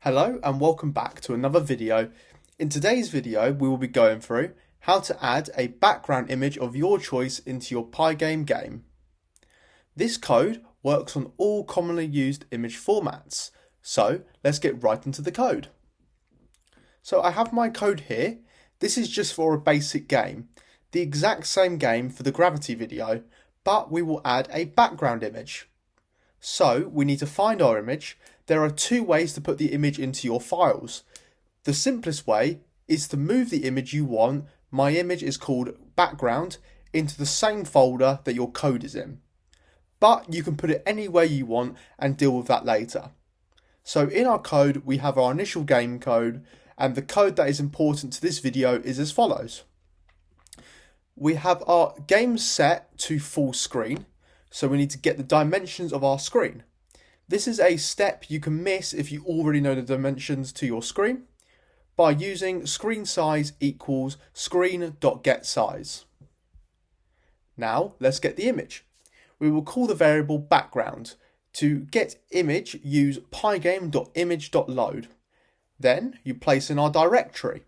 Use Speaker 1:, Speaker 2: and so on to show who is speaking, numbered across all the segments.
Speaker 1: Hello and welcome back to another video. In today's video we will be going through how to add a background image of your choice into your Pygame game. This code works on all commonly used image formats, so let's get right into the code. So I have my code here. This is just for a basic game, the exact same game for the gravity video, but we will add a background image. So we need to find our image. There are two ways to put the image into your files. The simplest way is to move the image you want, my image is called background, into the same folder that your code is in. But you can put it anywhere you want and deal with that later. So in our code we have our initial game code, and the code that is important to this video is as follows. We have our game set to full screen. So we need to get the dimensions of our screen. This is a step you can miss if you already know the dimensions to your screen by using screen size equals screen.getSize. Now let's get the image. We will call the variable background. To get image, use pygame.image.load. Then you place in our directory.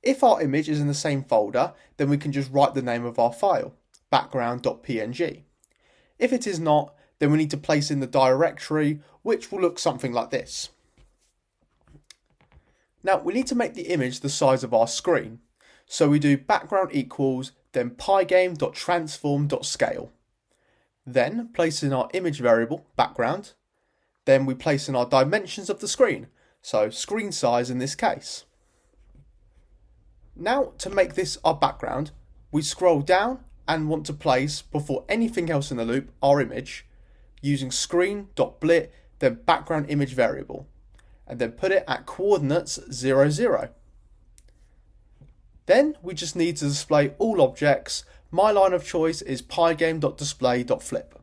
Speaker 1: If our image is in the same folder, then we can just write the name of our file, background.png. If it is not, then we need to place in the directory, which will look something like this. Now we need to make the image the size of our screen. So we do background equals, then pygame.transform.scale. Then place in our image variable, background. Then we place in our dimensions of the screen, so screen size in this case. Now to make this our background, we scroll down and want to place, before anything else in the loop, our image, using screen.blit, then background image variable, and then put it at coordinates 0, 0. Then we just need to display all objects. My line of choice is pygame.display.flip.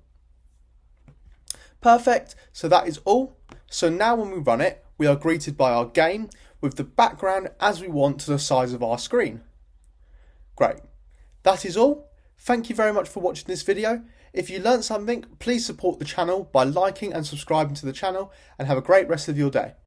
Speaker 1: Perfect, so that is all. So now when we run it, we are greeted by our game with the background as we want to the size of our screen. Great, that is all. Thank you very much for watching this video. If you learned something, please support the channel by liking and subscribing to the channel, and have a great rest of your day.